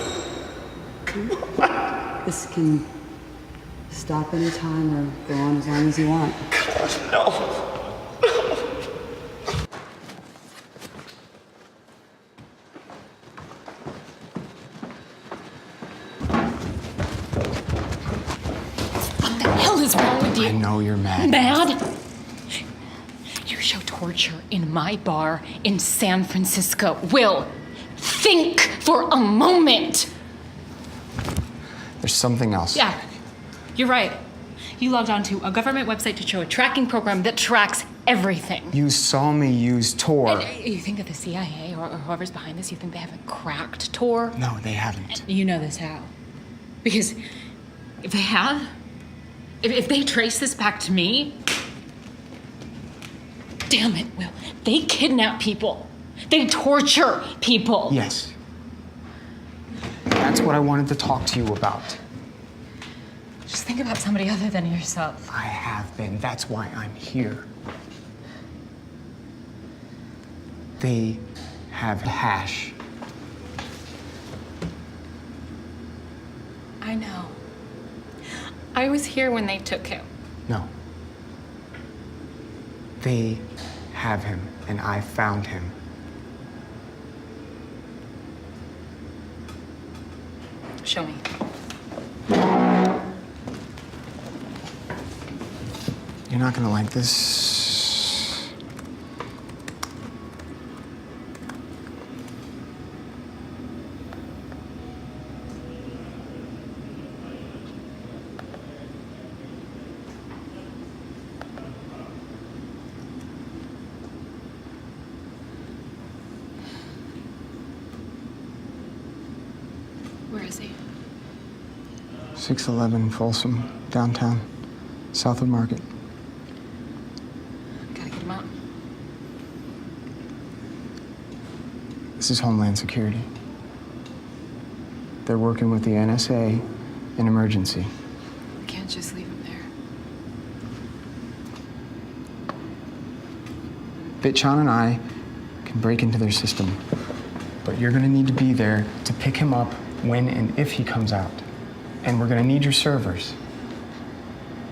This can stop any time or go on as long as you want. God, no. What the hell is wrong with you? I know you're mad. Mad? You show torture in my bar in San Francisco. Will, think for a moment. There's something else. Yeah, you're right. You logged onto a government website to show a tracking program that tracks everything. You saw me use Tor. And you think that the CIA or whoever's behind this, you think they haven't cracked Tor? No, they haven't. You know this how? Because if they have, if they trace this back to me, damn it, Will, they kidnap people. They torture people. Yes. That's what I wanted to talk to you about. Just think about somebody other than yourself. I have been. That's why I'm here. They have hash. I know. I was here when they took him. No. They have him, and I found him. Show me. You're not gonna like this. Where is he? 611 Folsom, downtown, south of Market. Gotta get him out. This is Homeland Security. They're working with the NSA in emergency. We can't just leave him there. Bitchan and I can break into their system, but you're gonna need to be there to pick him up when and if he comes out. And we're gonna need your servers.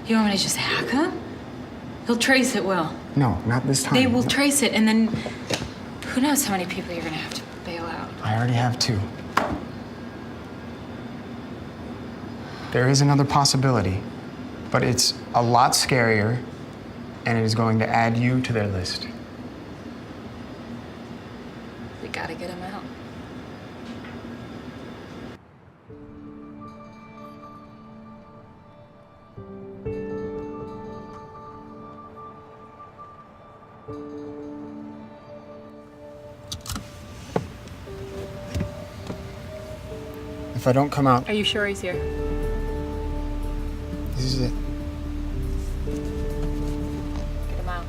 You want me to just hack him? He'll trace it, Will. No, not this time. They will trace it, and then who knows how many people you're gonna have to bail out. I already have 2. There is another possibility, but it's a lot scarier, and it is going to add you to their list. We gotta get him out. If I don't come out, Are you sure he's here? this is it. Get him out.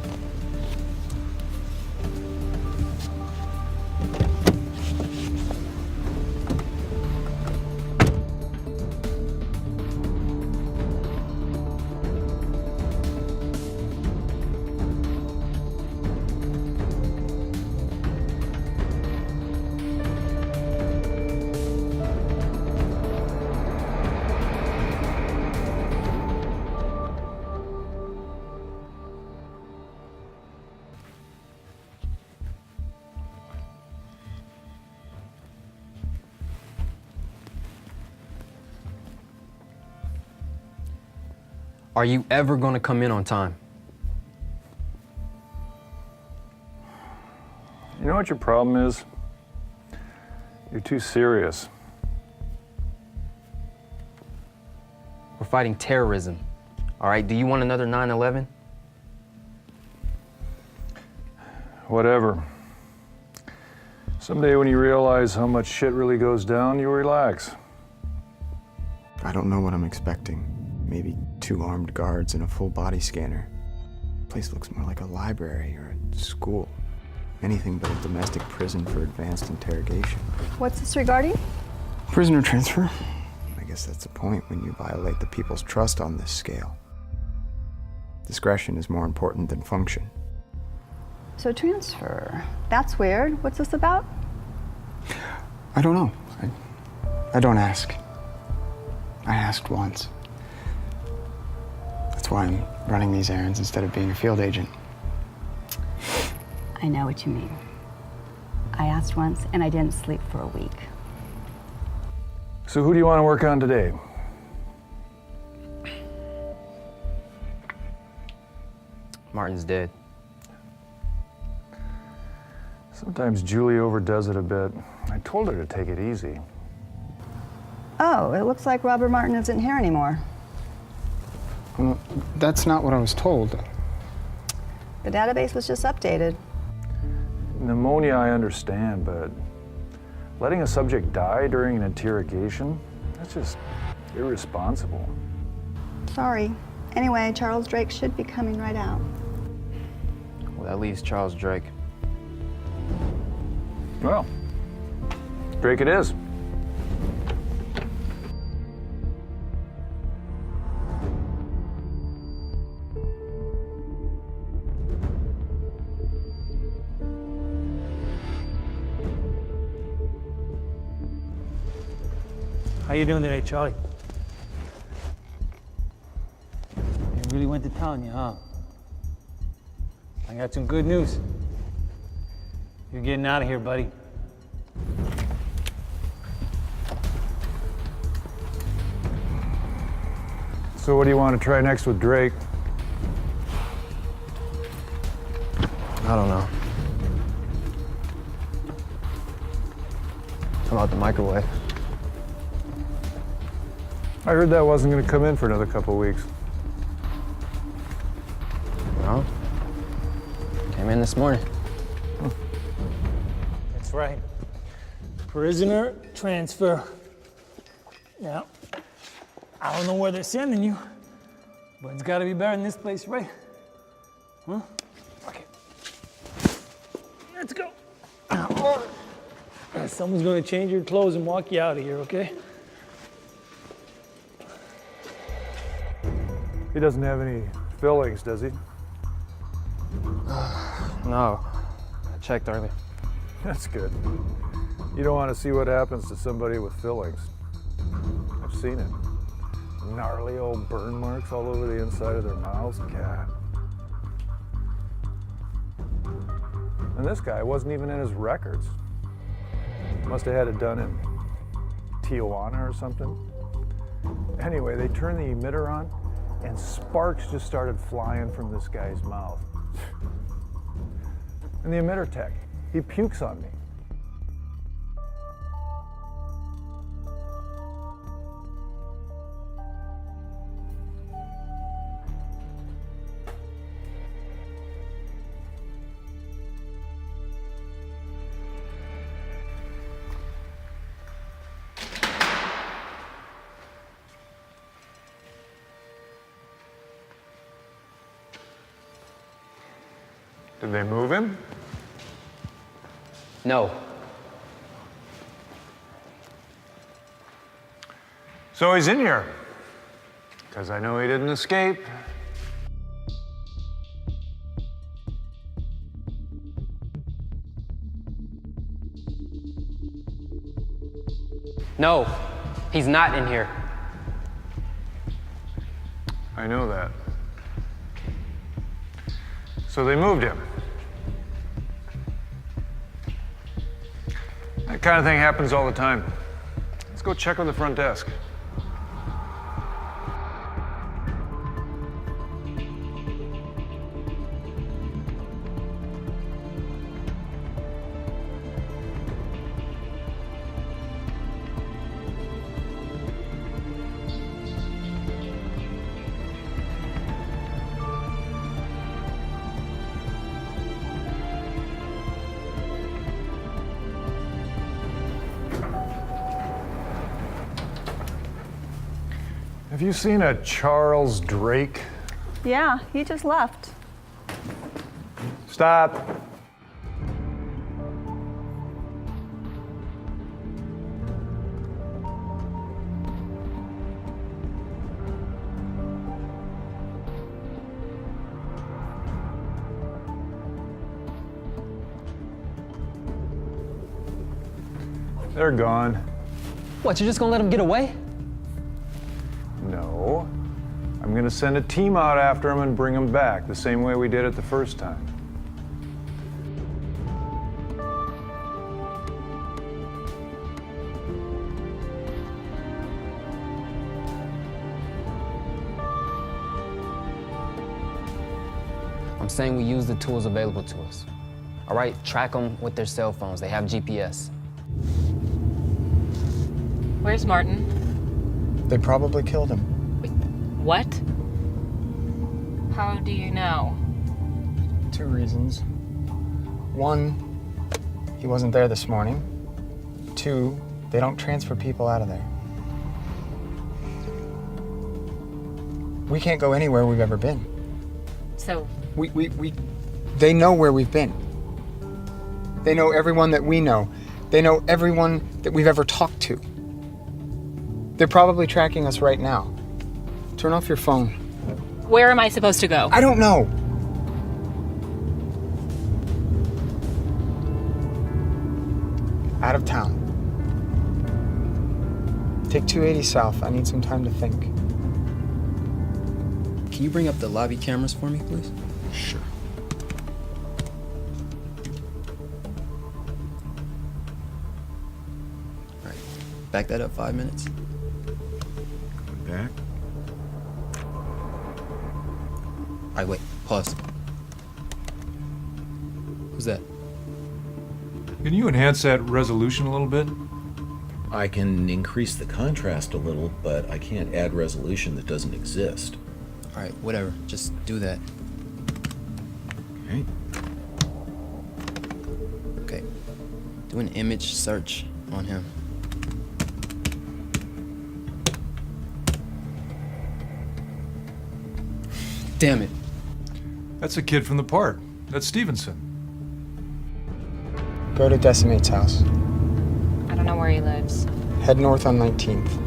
Are you ever gonna come in on time? You know what your problem is? You're too serious. We're fighting terrorism. All right, do you want another 9/11? Whatever. Someday when you realize how much shit really goes down, you'll relax. I don't know what I'm expecting. Maybe 2 armed guards and a full body scanner. The place looks more like a library or a school. Anything but a domestic prison for advanced interrogation. What's this regarding? Prisoner transfer. I guess that's the point when you violate the people's trust on this scale. Discretion is more important than function. So transfer. That's weird. What's this about? I don't know. I don't ask. I asked once. That's why I'm running these errands instead of being a field agent. I know what you mean. I asked once and I didn't sleep for a week. So who do you want to work on today? Martin's dead. Sometimes Julie overdoes it a bit. I told her to take it easy. Oh, it looks like Robert Martin isn't here anymore. Well, that's not what I was told. The database was just updated. Pneumonia, I understand, but letting a subject die during an interrogation, that's just irresponsible. Sorry. Anyway, Charles Drake should be coming right out. Well, that leaves Charles Drake. Well, Drake it is. How you doing today, Charlie? You really went to town, you, huh? I got some good news. You're getting out of here, buddy. So what do you want to try next with Drake? I don't know. How about the microwave? I heard that wasn't going to come in for another couple of weeks. No. Came in this morning. That's right. Prisoner transfer. Yeah. I don't know where they're sending you, but it's got to be better than this place, right? Huh? Okay. Let's go. Someone's going to change your clothes and walk you out of here, okay? He doesn't have any fillings, does he? No. I checked earlier. That's good. You don't want to see what happens to somebody with fillings. I've seen it. Gnarly old burn marks all over the inside of their mouths. God. And this guy wasn't even in his records. Must have had it done in Tijuana or something. Anyway, they turned the emitter on and sparks just started flying from this guy's mouth. And the emitter tech, he pukes on me. Did they move him? No. So he's in here. Because I know he didn't escape. No, he's not in here. I know that. So they moved him. That kind of thing happens all the time. Let's go check on the front desk. Have you seen a Charles Drake? Yeah, he just left. Stop. They're gone. What, you're just gonna let him get away? No. I'm gonna send a team out after him and bring him back, the same way we did it the first time. I'm saying we use the tools available to us. All right, track them with their cell phones. They have GPS. Where's Martin? They probably killed him. What? How do you know? 2 reasons. 1, he wasn't there this morning. 2, they don't transfer people out of there. We can't go anywhere we've ever been. So, They know where we've been. They know everyone that we know. They know everyone that we've ever talked to. They're probably tracking us right now. Turn off your phone. where am I supposed to go? I don't know. Out of town. Take 280 south. I need some time to think. Can you bring up the lobby cameras for me, please? Sure. All right, back that up 5 minutes. Back. All right, wait, pause. Who's that? Can you enhance that resolution a little bit? I can increase the contrast a little, but I can't add resolution that doesn't exist. All right, whatever, just do that. Okay. Okay, do an image search on him. Damn it. That's a kid from the park. That's Stevenson. Go to Decimate's house. I don't know where he lives. Head north on 19th.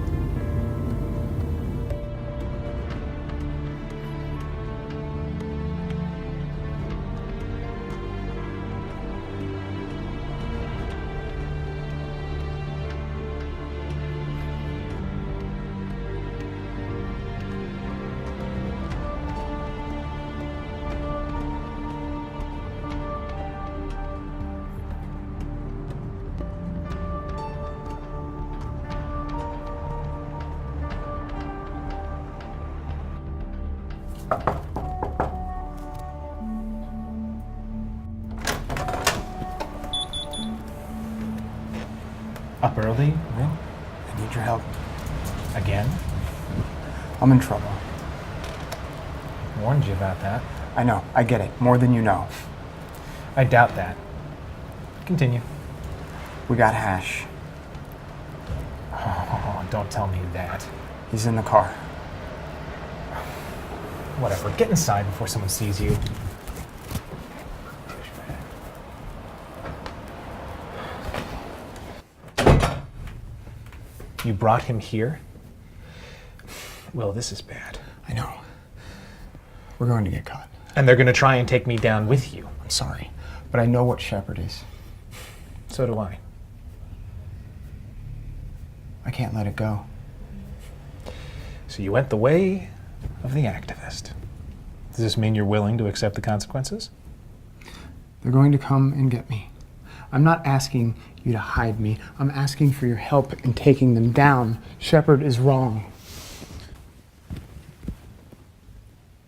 Up early? Will, I need your help. Again? I'm in trouble. Warned you about that. I know, I get it. More than you know. I doubt that. Continue. We got Hash. Oh, don't tell me that. He's in the car. Whatever, get inside before someone sees you. You brought him here? Well, this is bad. I know. We're going to get caught. And they're gonna try and take me down with you. I'm sorry, but I know what Shepard is. So do I. I can't let it go. So you went the way of the activist. Does this mean you're willing to accept the consequences? They're going to come and get me. I'm not asking you to hide me. I'm asking for your help in taking them down. Shepard is wrong.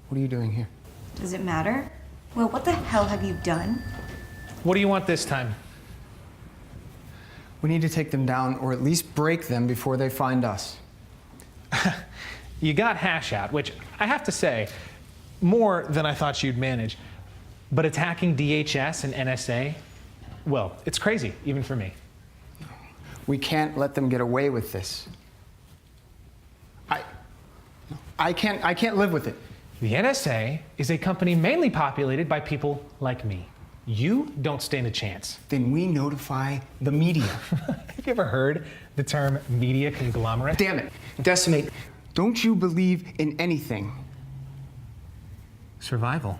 What are you doing here? Does it matter? Well, what the hell have you done? What do you want this time? We need to take them down, or at least break them before they find us. You got Hash out, which I have to say, more than I thought you'd manage. But attacking DHS and NSA, well, it's crazy, even for me. We can't let them get away with this. I can't live with it. The NSA is a company mainly populated by people like me. You don't stand a chance. Then we notify the media. Have you ever heard the term media conglomerate? Damn it. Decimate. Don't you believe in anything? Survival.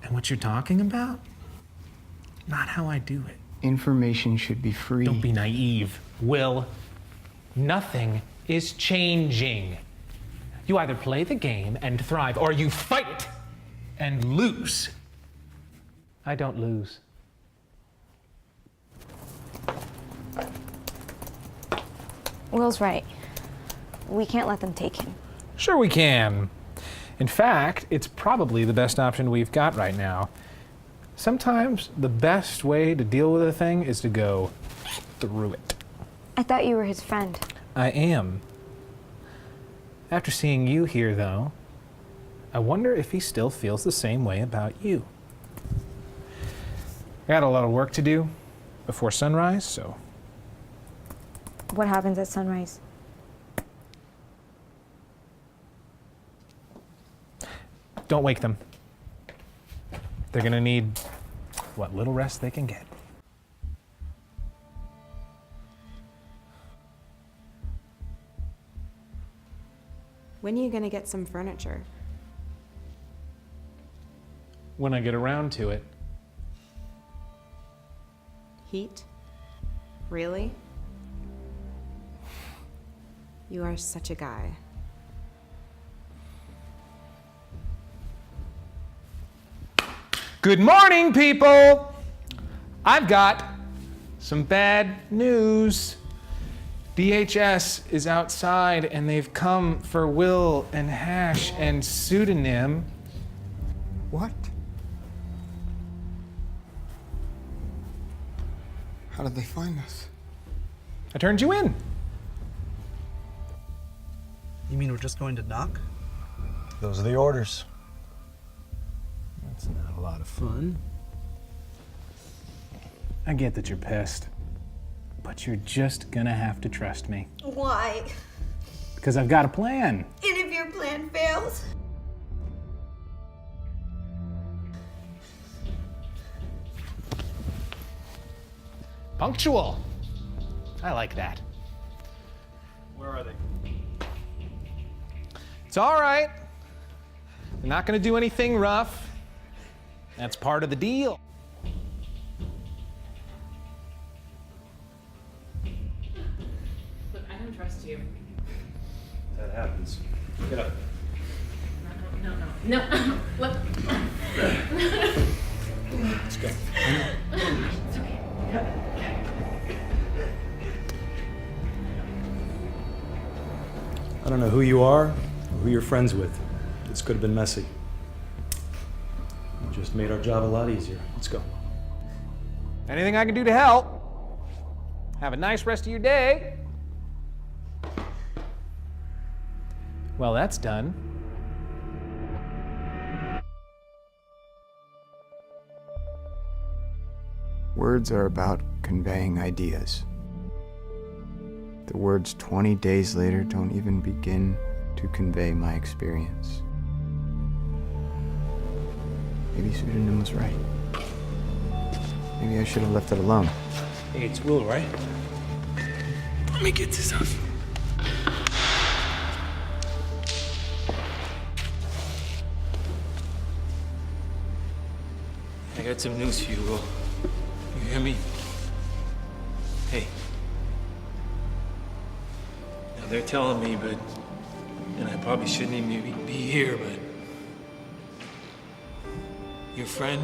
And what you're talking about? Not how I do it. Information should be free. Don't be naive, Will. Nothing is changing. You either play the game and thrive, or you fight it and lose. I don't lose. Will's right. We can't let them take him. Sure we can. In fact, it's probably the best option we've got right now. Sometimes the best way to deal with a thing is to go through it. I thought you were his friend. I am. After seeing you here, though, I wonder if he still feels the same way about you. I got a lot of work to do before sunrise, so... What happens at sunrise? Don't wake them. They're gonna need what little rest they can get. When are you gonna get some furniture? When I get around to it. Heat? Really? You are such a guy. Good morning, people! I've got some bad news. DHS is outside and they've come for Will and Hash and Pseudonym. What? How did they find us? I turned you in. You mean we're just going to knock? Those are the orders. That's not a lot of fun. I get that you're pissed, but you're just gonna have to trust me. Why? Because I've got a plan. And if your plan fails? Punctual. I like that. Where are they? It's all right. They're not gonna do anything rough. That's part of the deal. Look, I don't trust you. That happens. Get up. No. Look. Let's go. It's okay. I don't know who you are or who you're friends with. This could have been messy. You just made our job a lot easier. Let's go. Anything I can do to help? Have a nice rest of your day. Well, that's done. Words are about conveying ideas. The words 20 days later don't even begin to convey my experience. Maybe Pseudonym was right. Maybe I should have left it alone. Hey, it's Will, right? Let me get this off. I got some news for you, Will. You hear me? Hey. Now they're telling me, and I probably shouldn't even be here, but your friend